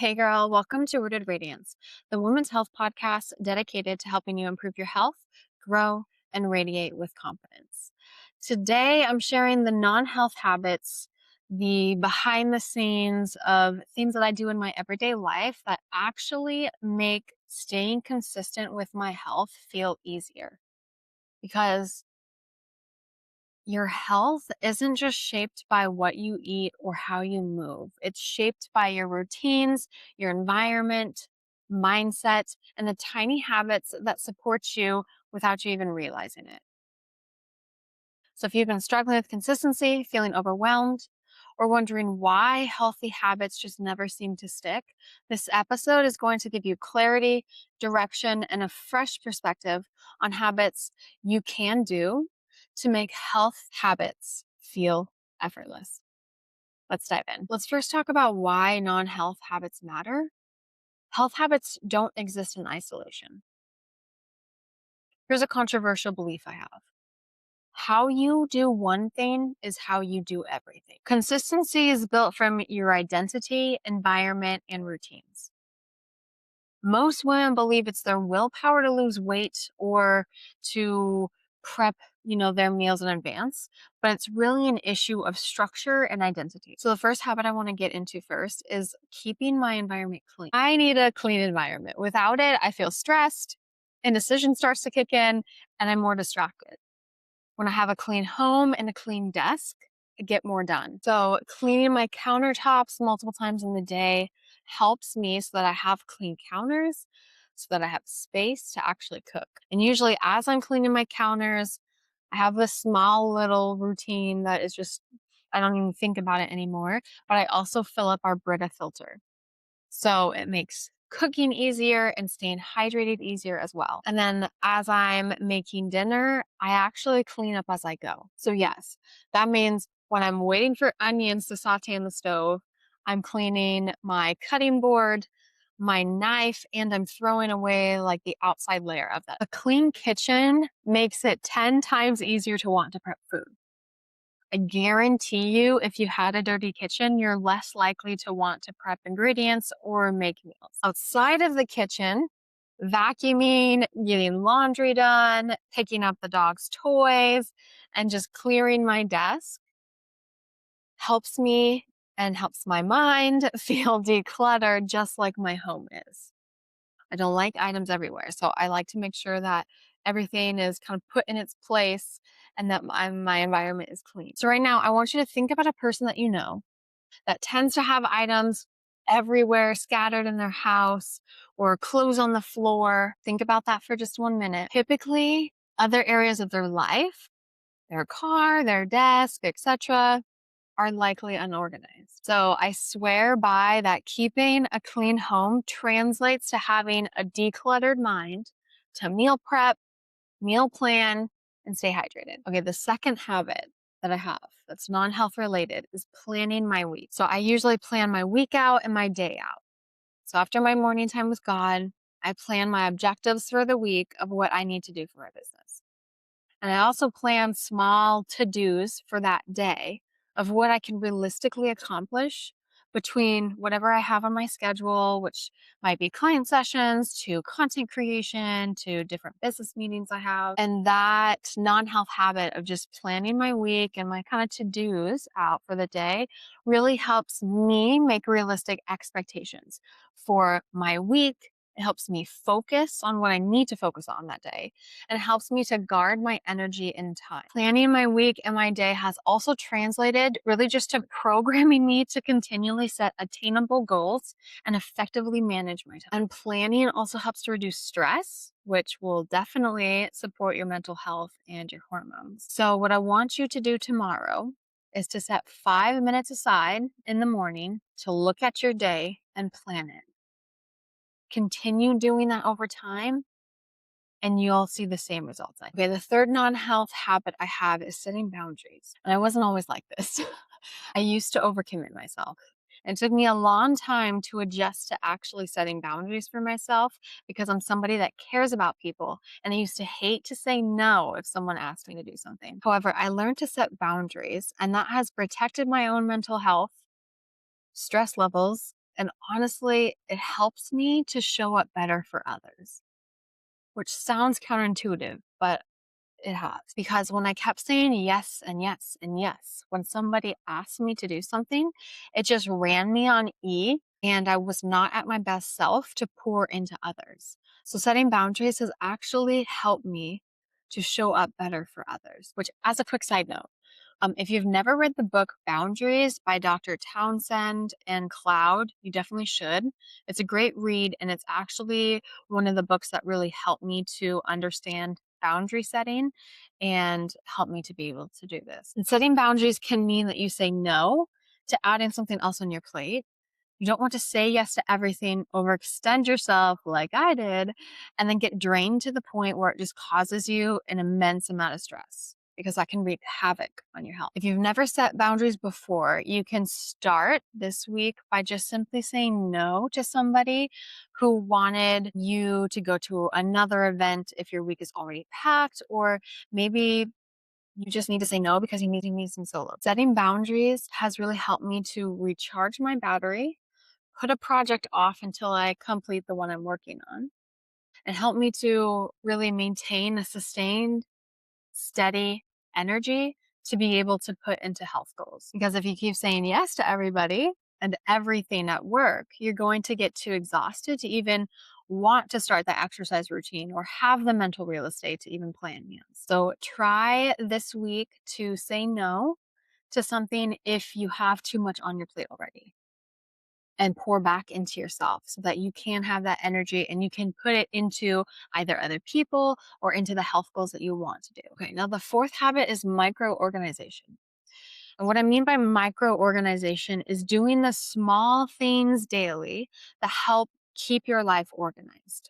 Hey girl, welcome to Rooted Radiance, the women's health podcast dedicated to helping you improve your health, grow, and radiate with confidence. Today, I'm sharing the non health habits, the behind the scenes of things that I do in my everyday life that actually make staying consistent with my health feel easier. Because your health isn't just shaped by what you eat or how you move. It's shaped by your routines, your environment, mindset, and the tiny habits that support you without you even realizing it. So if you've been struggling with consistency, feeling overwhelmed, or wondering why healthy habits just never seem to stick, this episode is going to give you clarity, direction, and a fresh perspective on habits you can do to make health habits feel effortless. Let's dive in. Let's first talk about why non health habits matter. Health habits don't exist in isolation. Here's a controversial belief I have: how you do one thing is how you do everything. Consistency is built from your identity, environment, and routines. Most women believe it's their willpower to lose weight or to prep, their meals in advance, but it's really an issue of structure and identity. So the first habit I want to get into first is keeping my environment clean. I need a clean environment. Without it, I feel stressed, indecision starts to kick in, and I'm more distracted. When I have a clean home and a clean desk, I get more done. So cleaning my countertops multiple times in the day helps me so that I have clean counters, so that I have space to actually cook. And usually as I'm cleaning my counters, I have this small little routine that is just, I don't even think about it anymore, but I also fill up our Brita filter. So it makes cooking easier and staying hydrated easier as well. And then as I'm making dinner, I actually clean up as I go. So yes, that means when I'm waiting for onions to saute in the stove, I'm cleaning my cutting board, my knife, and I'm throwing away like the outside layer of that. A clean kitchen makes it 10 times easier to want to prep food. I guarantee you, if you had a dirty kitchen, you're less likely to want to prep ingredients or make meals. Outside of the kitchen, vacuuming, getting laundry done, picking up the dog's toys, and just clearing my desk helps me and helps my mind feel decluttered just like my home is. I don't like items everywhere. So I like to make sure that everything is kind of put in its place and that my environment is clean. So right now, I want you to think about a person that you know that tends to have items everywhere scattered in their house or clothes on the floor. Think about that for just 1 minute. Typically, other areas of their life, their car, their desk, etc., are likely unorganized. So I swear by that keeping a clean home translates to having a decluttered mind to meal prep, meal plan, and stay hydrated. Okay, the second habit that I have that's non-health related is planning my week. So I usually plan my week out and my day out. So after my morning time with God, I plan my objectives for the week of what I need to do for my business. And I also plan small to-dos for that day of what I can realistically accomplish between whatever I have on my schedule, which might be client sessions to content creation to different business meetings I have. And that non-health habit of just planning my week and my kind of to-dos out for the day really helps me make realistic expectations for my week. It helps me focus on what I need to focus on that day, and it helps me to guard my energy and time. Planning my week and my day has also translated really just to programming me to continually set attainable goals and effectively manage my time. And planning also helps to reduce stress, which will definitely support your mental health and your hormones. So what I want you to do tomorrow is to set 5 minutes aside in the morning to look at your day and plan it. Continue doing that over time, and you'll see the same results. Okay, the third non-health habit I have is setting boundaries. And I wasn't always like this. I used to overcommit myself. It took me a long time to adjust to actually setting boundaries for myself because I'm somebody that cares about people. And I used to hate to say no if someone asked me to do something. However, I learned to set boundaries, and that has protected my own mental health, stress levels, And honestly, it helps me to show up better for others, which sounds counterintuitive, but it has. Because when I kept saying yes and yes and yes, when somebody asked me to do something, it just ran me on E and I was not at my best self to pour into others. So setting boundaries has actually helped me to show up better for others, which, as a quick side note, if you've never read the book Boundaries by Dr. Townsend and Cloud, you definitely should. It's a great read, and it's actually one of the books that really helped me to understand boundary setting and help me to be able to do this. And setting boundaries can mean that you say no to adding something else on your plate. You don't want to say yes to everything, overextend yourself like I did, and then get drained to the point where it just causes you an immense amount of stress because that can wreak havoc on your health. If you've never set boundaries before, you can start this week by just simply saying no to somebody who wanted you to go to another event if your week is already packed, or maybe you just need to say no because you need some solo. Setting boundaries has really helped me to recharge my battery, put a project off until I complete the one I'm working on, and help me to really maintain a sustained, steady energy to be able to put into health goals. Because if you keep saying yes to everybody and everything at work, you're going to get too exhausted to even want to start the exercise routine or have the mental real estate to even plan meals. So try this week to say no to something if you have too much on your plate already, and pour back into yourself so that you can have that energy and you can put it into either other people or into the health goals that you want to do. Okay, now the fourth habit is micro organization. And what I mean by micro organization is doing the small things daily that help keep your life organized.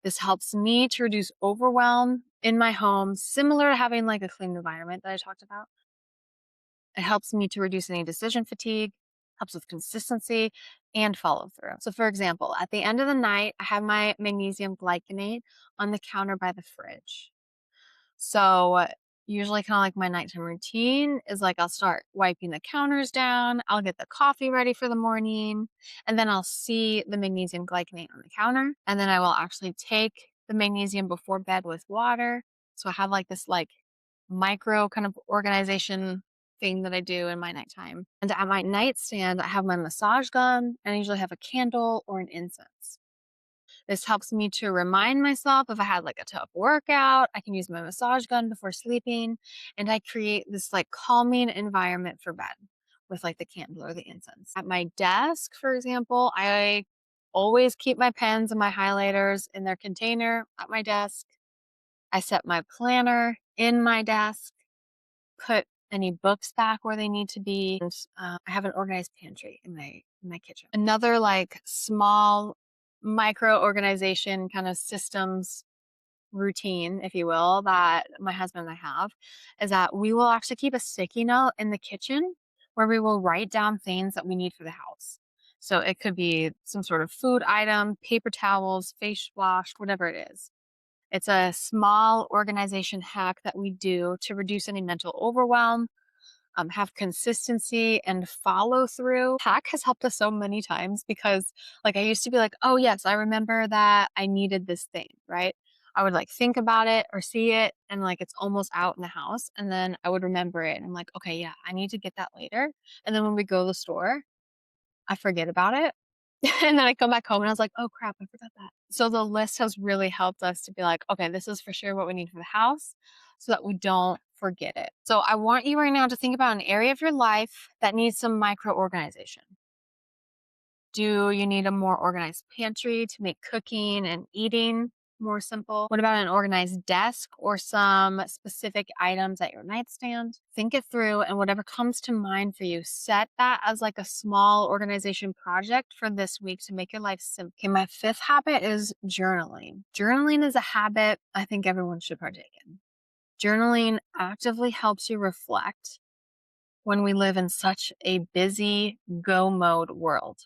This helps me to reduce overwhelm in my home, similar to having like a clean environment that I talked about. It helps me to reduce any decision fatigue, helps with consistency and follow through. So, for example, at the end of the night, I have my magnesium glycinate on the counter by the fridge. So, usually, kind of like my nighttime routine is like I'll start wiping the counters down, I'll get the coffee ready for the morning, and then I'll see the magnesium glycinate on the counter. And then I will actually take the magnesium before bed with water. So, I have like this like micro kind of organization thing that I do in my nighttime. And at my nightstand, I have my massage gun and I usually have a candle or an incense. This helps me to remind myself if I had like a tough workout, I can use my massage gun before sleeping. And I create this like calming environment for bed with like the candle or the incense. At my desk, for example, I always keep my pens and my highlighters in their container at my desk. I set my planner in my desk, put any books back where they need to be. And I have an organized pantry in my kitchen. Another like small micro organization kind of systems routine, if you will, that my husband and I have is that we will actually keep a sticky note in the kitchen where we will write down things that we need for the house. So it could be some sort of food item, paper towels, face wash, whatever it is. It's a small organization hack that we do to reduce any mental overwhelm, have consistency and follow through. Hack has helped us so many times because, like, I used to be like, oh, yes, I remember that I needed this thing, right? I would like think about it or see it and like it's almost out in the house. And then I would remember it. And I'm like, okay, yeah, I need to get that later. And then when we go to the store, I forget about it. And then I come back home and I was like, oh crap, I forgot that. So the list has really helped us to be like, okay, this is for sure what we need for the house so that we don't forget it. So I want you right now to think about an area of your life that needs some micro organization. Do you need a more organized pantry to make cooking and eating more simple? What about an organized desk or some specific items at your nightstand? Think it through, and whatever comes to mind for you, set that as like a small organization project for this week to make your life simple. Okay, my fifth habit is journaling. Journaling is a habit I think everyone should partake in. Journaling actively helps you reflect when we live in such a busy go mode world.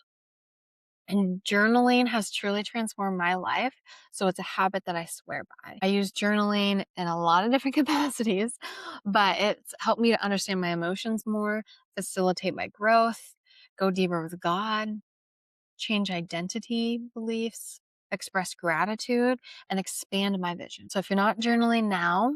And journaling has truly transformed my life. So it's a habit that I swear by. I use journaling in a lot of different capacities, but it's helped me to understand my emotions more, facilitate my growth, go deeper with God. change identity beliefs, express gratitude, and expand my vision. So if you're not journaling now,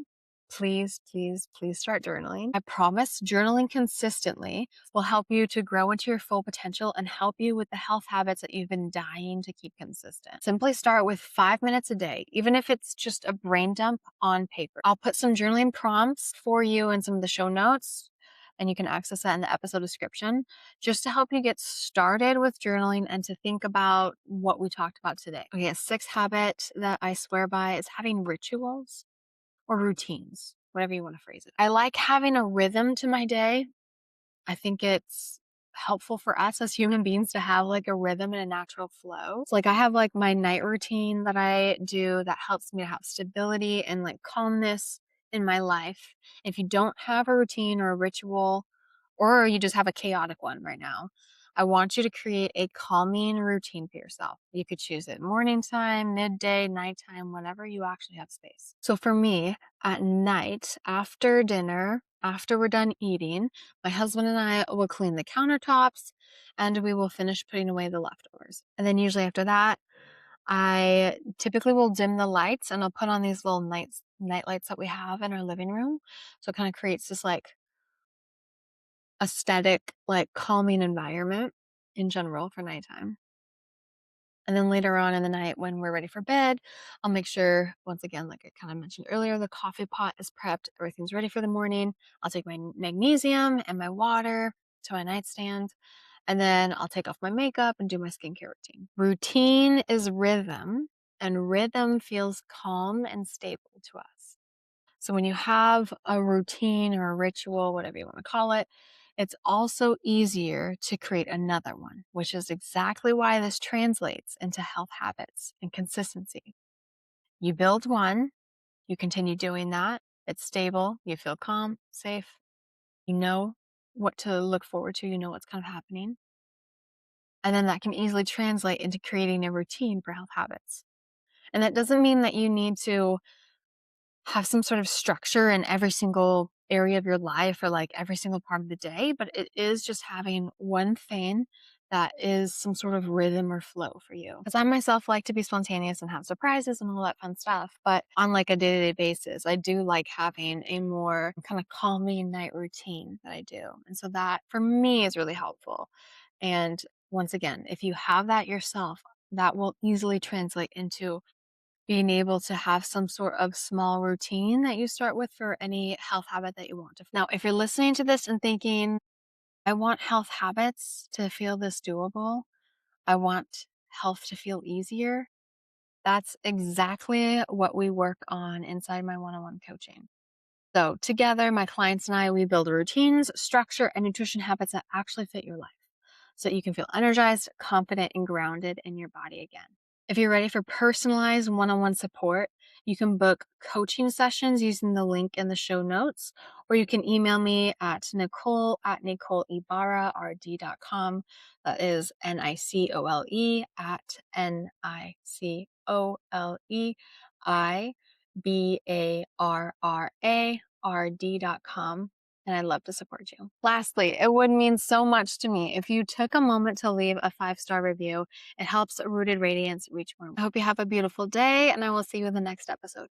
please, please, please start journaling. I promise journaling consistently will help you to grow into your full potential and help you with the health habits that you've been dying to keep consistent. Simply start with 5 minutes a day, even if it's just a brain dump on paper. I'll put some journaling prompts for you in some of the show notes, and you can access that in the episode description, just to help you get started with journaling and to think about what we talked about today. Okay, a sixth habit that I swear by is having rituals or routines, whatever you want to phrase it. I like having a rhythm to my day. I think it's helpful for us as human beings to have like a rhythm and a natural flow. So like I have like my night routine that I do that helps me to have stability and like calmness in my life. If you don't have a routine or a ritual, or you just have a chaotic one right now, I want you to create a calming routine for yourself. You could choose it morning time, midday, nighttime, whenever you actually have space. So for me, at night, after dinner, after we're done eating, my husband and I will clean the countertops and we will finish putting away the leftovers. And then usually after that, I typically will dim the lights and I'll put on these little night lights that we have in our living room. So it kind of creates this like aesthetic, like calming environment in general for nighttime. And then later on in the night when we're ready for bed, I'll make sure, once again, like I kind of mentioned earlier, the coffee pot is prepped, everything's ready for the morning. I'll take my magnesium and my water to my nightstand, and then I'll take off my makeup and do my skincare routine. Routine is rhythm, and rhythm feels calm and stable to us. So when you have a routine or a ritual, whatever you want to call it, it's also easier to create another one, which is exactly why this translates into health habits and consistency. You build one, you continue doing that, it's stable, you feel calm, safe, you know what to look forward to, you know what's kind of happening. And then that can easily translate into creating a routine for health habits. And that doesn't mean that you need to have some sort of structure in every single area of your life or like every single part of the day, but it is just having one thing that is some sort of rhythm or flow for you. Because I myself like to be spontaneous and have surprises and all that fun stuff, but on like a day-to-day basis, I do like having a more kind of calming night routine that I do. And so that for me is really helpful. And once again, if you have that yourself, that will easily translate into being able to have some sort of small routine that you start with for any health habit that you want. Now, if you're listening to this and thinking, I want health habits to feel this doable, I want health to feel easier, that's exactly what we work on inside my one on one coaching. So, together, my clients and I, we build routines, structure, and nutrition habits that actually fit your life so that you can feel energized, confident, and grounded in your body again. If you're ready for personalized one on one support, you can book coaching sessions using the link in the show notes, or you can email me at Nicole@NicoleIbarra.com. That is NICOLE at NICOLEIBARRARD.com. And I'd love to support you. Lastly, it would mean so much to me if you took a moment to leave a 5-star review. It helps Rooted Radiance reach more. I hope you have a beautiful day, and I will see you in the next episode.